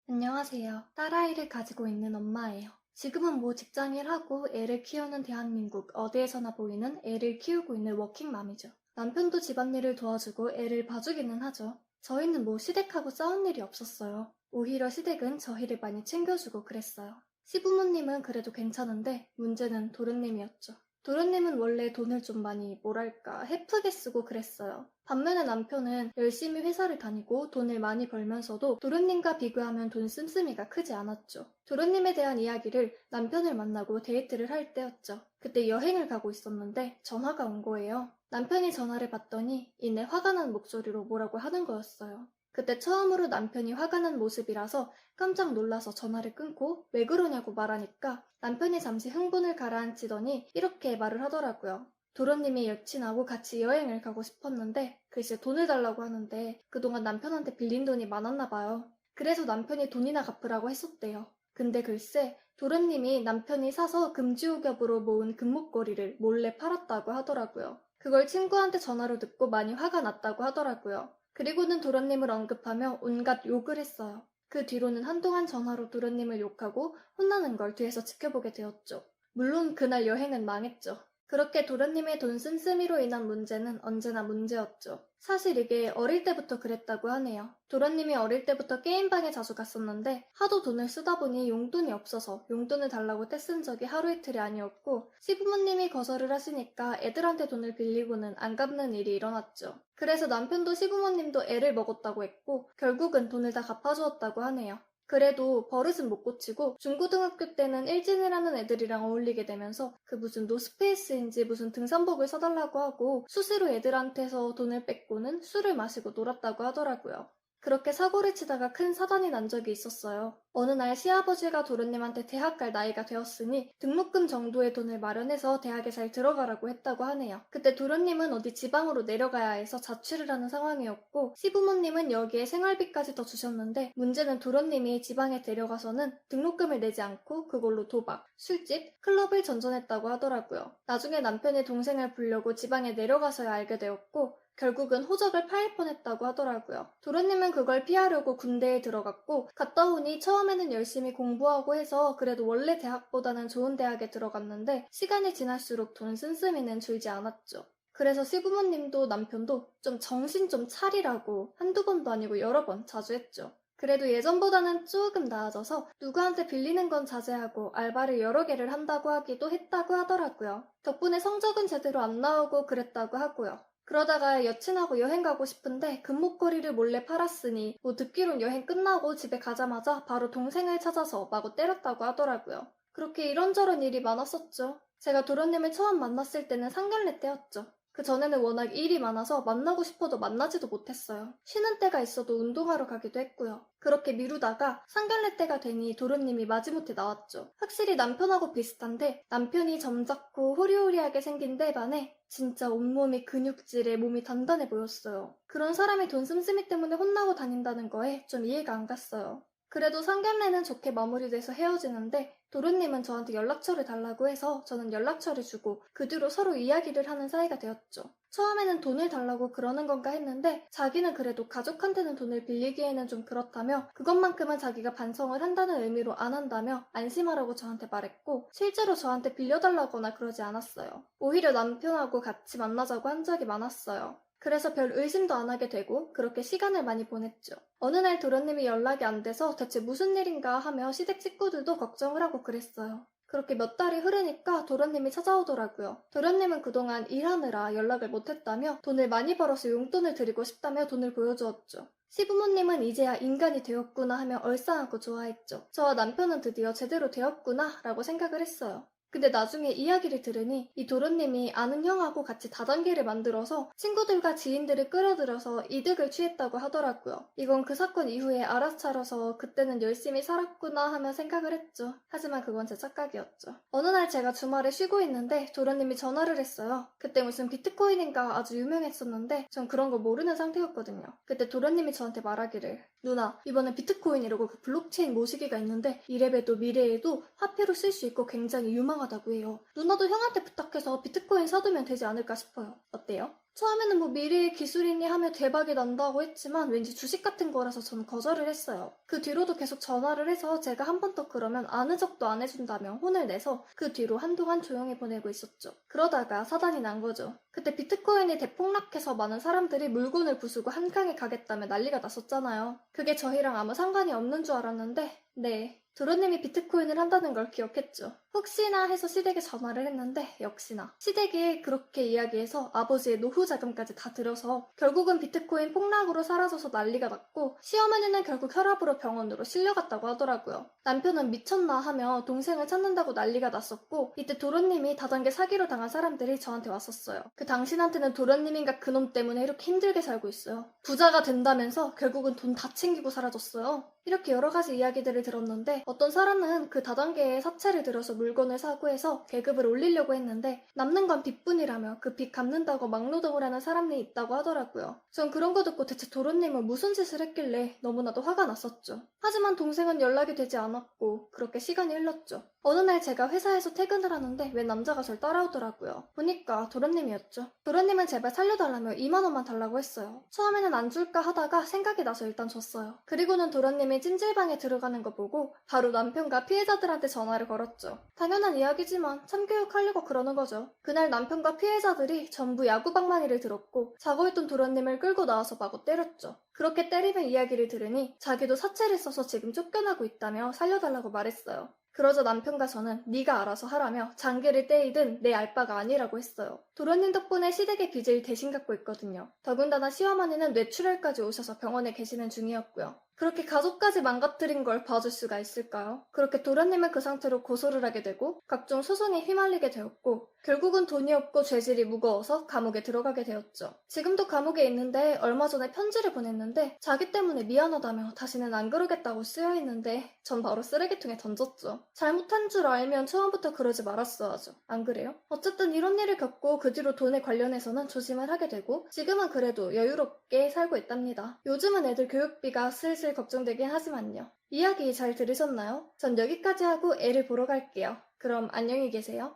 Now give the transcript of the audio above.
안녕하세요. 딸아이를 가지고 있는 엄마예요. 지금은 뭐 직장일 하고 애를 키우는 대한민국 어디에서나 보이는 애를 키우고 있는 워킹맘이죠. 남편도 집안일을 도와주고 애를 봐주기는 하죠. 저희는 뭐 시댁하고 싸운 일이 없었어요. 오히려 시댁은 저희를 많이 챙겨주고 그랬어요. 시부모님은 그래도 괜찮은데 문제는 도련님이었죠. 도련님은 원래 돈을 좀 많이 뭐랄까 헤프게 쓰고 그랬어요. 반면에 남편은 열심히 회사를 다니고 돈을 많이 벌면서도 도련님과 비교하면 돈 씀씀이가 크지 않았죠. 도련님에 대한 이야기를 남편을 만나고 데이트를 할 때였죠. 그때 여행을 가고 있었는데 전화가 온 거예요. 남편이 전화를 받더니 이내 화가 난 목소리로 뭐라고 하는 거였어요. 그때 처음으로 남편이 화가 난 모습이라서 깜짝 놀라서 전화를 끊고 왜 그러냐고 말하니까 남편이 잠시 흥분을 가라앉히더니 이렇게 말을 하더라고요. 도련님이 여친하고 같이 여행을 가고 싶었는데 글쎄 돈을 달라고 하는데 그동안 남편한테 빌린 돈이 많았나 봐요. 그래서 남편이 돈이나 갚으라고 했었대요. 근데 글쎄 도련님이 남편이 사서 금지옥엽으로 모은 금목걸이를 몰래 팔았다고 하더라고요. 그걸 친구한테 전화로 듣고 많이 화가 났다고 하더라고요. 그리고는 도련님을 언급하며 온갖 욕을 했어요. 그 뒤로는 한동안 전화로 도련님을 욕하고 혼나는 걸 뒤에서 지켜보게 되었죠. 물론 그날 여행은 망했죠. 그렇게 도련님의 돈 씀씀이로 인한 문제는 언제나 문제였죠. 사실 이게 어릴 때부터 그랬다고 하네요. 도련님이 어릴 때부터 게임방에 자주 갔었는데 하도 돈을 쓰다 보니 용돈이 없어서 용돈을 달라고 떼쓴 적이 하루 이틀이 아니었고 시부모님이 거절을 하시니까 애들한테 돈을 빌리고는 안 갚는 일이 일어났죠. 그래서 남편도 시부모님도 애를 먹었다고 했고 결국은 돈을 다 갚아주었다고 하네요. 그래도 버릇은 못 고치고 중고등학교 때는 일진이라는 애들이랑 어울리게 되면서 그 무슨 노스페이스인지 무슨 등산복을 사달라고 하고 수시로 애들한테서 돈을 뺏고는 술을 마시고 놀았다고 하더라고요. 그렇게 사고를 치다가 큰 사단이 난 적이 있었어요. 어느 날 시아버지가 도련님한테 대학 갈 나이가 되었으니 등록금 정도의 돈을 마련해서 대학에 잘 들어가라고 했다고 하네요. 그때 도련님은 어디 지방으로 내려가야 해서 자취를 하는 상황이었고 시부모님은 여기에 생활비까지 더 주셨는데 문제는 도련님이 지방에 데려가서는 등록금을 내지 않고 그걸로 도박, 술집, 클럽을 전전했다고 하더라고요. 나중에 남편의 동생을 부르려고 지방에 내려가서야 알게 되었고 결국은 호적을 파일 뻔했다고 하더라고요. 도련님은 그걸 피하려고 군대에 들어갔고 갔다 오니 처음에는 열심히 공부하고 해서 그래도 원래 대학보다는 좋은 대학에 들어갔는데 시간이 지날수록 돈 씀씀이는 줄지 않았죠. 그래서 시부모님도 남편도 좀 정신 좀 차리라고 한두 번도 아니고 여러 번 자주 했죠. 그래도 예전보다는 조금 나아져서 누구한테 빌리는 건 자제하고 알바를 여러 개를 한다고 하기도 했다고 하더라고요. 덕분에 성적은 제대로 안 나오고 그랬다고 하고요. 그러다가 여친하고 여행 가고 싶은데 금목걸이를 몰래 팔았으니 뭐 듣기론 여행 끝나고 집에 가자마자 바로 동생을 찾아서 마구 때렸다고 하더라고요. 그렇게 이런저런 일이 많았었죠. 제가 도련님을 처음 만났을 때는 상견례 때였죠. 그 전에는 워낙 일이 많아서 만나고 싶어도 만나지도 못했어요. 쉬는 때가 있어도 운동하러 가기도 했고요. 그렇게 미루다가 상견례 때가 되니 도련님이 마지못해 나왔죠. 확실히 남편하고 비슷한데 남편이 점잖고 호리호리하게 생긴 데 반해 진짜 온몸이 근육질에 몸이 단단해 보였어요. 그런 사람이 돈 씀씀이 때문에 혼나고 다닌다는 거에 좀 이해가 안 갔어요. 그래도 상견례는 좋게 마무리돼서 헤어지는데 도련님은 저한테 연락처를 달라고 해서 저는 연락처를 주고 그 뒤로 서로 이야기를 하는 사이가 되었죠. 처음에는 돈을 달라고 그러는 건가 했는데 자기는 그래도 가족한테는 돈을 빌리기에는 좀 그렇다며 그것만큼은 자기가 반성을 한다는 의미로 안 한다며 안심하라고 저한테 말했고 실제로 저한테 빌려달라거나 그러지 않았어요. 오히려 남편하고 같이 만나자고 한 적이 많았어요. 그래서 별 의심도 안 하게 되고 그렇게 시간을 많이 보냈죠. 어느 날 도련님이 연락이 안 돼서 대체 무슨 일인가 하며 시댁 식구들도 걱정을 하고 그랬어요. 그렇게 몇 달이 흐르니까 도련님이 찾아오더라고요. 도련님은 그동안 일하느라 연락을 못했다며 돈을 많이 벌어서 용돈을 드리고 싶다며 돈을 보여주었죠. 시부모님은 이제야 인간이 되었구나 하며 얼싸안고 좋아했죠. 저와 남편은 드디어 제대로 되었구나 라고 생각을 했어요. 근데 나중에 이야기를 들으니 이 도련님이 아는 형하고 같이 다단계를 만들어서 친구들과 지인들을 끌어들여서 이득을 취했다고 하더라고요. 이건 그 사건 이후에 알아차려서 그때는 열심히 살았구나 하며 생각을 했죠. 하지만 그건 제 착각이었죠. 어느 날 제가 주말에 쉬고 있는데 도련님이 전화를 했어요. 그때 무슨 비트코인인가 아주 유명했었는데 전 그런 거 모르는 상태였거든요. 그때 도련님이 저한테 말하기를 누나, 이번에 비트코인이라고 그 블록체인 모시기가 있는데 이래봬도 미래에도 화폐로 쓸 수 있고 굉장히 유망하다고 해요. 누나도 형한테 부탁해서 비트코인 사두면 되지 않을까 싶어요. 어때요? 처음에는 뭐 미래의 기술이니 하며 대박이 난다고 했지만 왠지 주식 같은 거라서 전 거절을 했어요. 그 뒤로도 계속 전화를 해서 제가 한 번 더 그러면 아는 척도 안 해준다며 혼을 내서 그 뒤로 한동안 조용히 보내고 있었죠. 그러다가 사단이 난 거죠. 그때 비트코인이 대폭락해서 많은 사람들이 물건을 부수고 한강에 가겠다며 난리가 났었잖아요. 그게 저희랑 아무 상관이 없는 줄 알았는데 네. 도련님이 비트코인을 한다는 걸 기억했죠. 혹시나 해서 시댁에 전화를 했는데 역시나 시댁이 그렇게 이야기해서 아버지의 노후 자금까지 다 들여서 결국은 비트코인 폭락으로 사라져서 난리가 났고 시어머니는 결국 혈압으로 병원으로 실려갔다고 하더라고요. 남편은 미쳤나 하며 동생을 찾는다고 난리가 났었고 이때 도련님이 다단계 사기로 당한 사람들이 저한테 왔었어요. 그 당신한테는 도련님인가 그놈 때문에 이렇게 힘들게 살고 있어요. 부자가 된다면서 결국은 돈 다 챙기고 사라졌어요. 이렇게 여러 가지 이야기들을 들었는데 어떤 사람은 그 다단계에 사채를 들어서 물건을 사고 해서 계급을 올리려고 했는데 남는 건 빚뿐이라며 그 빚 갚는다고 막노동을 하는 사람이 있다고 하더라고요. 전 그런 거 듣고 대체 도련님은 무슨 짓을 했길래 너무나도 화가 났었죠. 하지만 동생은 연락이 되지 않았고 그렇게 시간이 흘렀죠. 어느 날 제가 회사에서 퇴근을 하는데 웬 남자가 절 따라오더라고요. 보니까 도련님이었죠. 도련님은 제발 살려달라며 2만 원만 달라고 했어요. 처음에는 안 줄까 하다가 생각이 나서 일단 줬어요. 그리고는 도련님이 찜질방에 들어가는 거 보고 바로 남편과 피해자들한테 전화를 걸었죠. 당연한 이야기지만 참교육하려고 그러는 거죠. 그날 남편과 피해자들이 전부 야구방망이를 들었고 자고 있던 도련님을 끌고 나와서 마구 때렸죠. 그렇게 때리는 이야기를 들으니 자기도 사채를 써서 지금 쫓겨나고 있다며 살려달라고 말했어요. 그러자 남편과 저는 네가 알아서 하라며 장기를 떼이든 내 알바가 아니라고 했어요. 도련님 덕분에 시댁의 빚을 대신 갚고 있거든요. 더군다나 시어머니는 뇌출혈까지 오셔서 병원에 계시는 중이었고요. 그렇게 가족까지 망가뜨린 걸 봐줄 수가 있을까요? 그렇게 도련님은 그 상태로 고소를 하게 되고 각종 소송에 휘말리게 되었고 결국은 돈이 없고 죄질이 무거워서 감옥에 들어가게 되었죠. 지금도 감옥에 있는데 얼마 전에 편지를 보냈는데 자기 때문에 미안하다며 다시는 안 그러겠다고 쓰여있는데 전 바로 쓰레기통에 던졌죠. 잘못한 줄 알면 처음부터 그러지 말았어야죠. 안 그래요? 어쨌든 이런 일을 겪고 그 뒤로 돈에 관련해서는 조심을 하게 되고 지금은 그래도 여유롭게 살고 있답니다. 요즘은 애들 교육비가 슬슬 걱정되긴 하지만요. 이야기 잘 들으셨나요? 전 여기까지 하고 애를 보러 갈게요. 그럼 안녕히 계세요.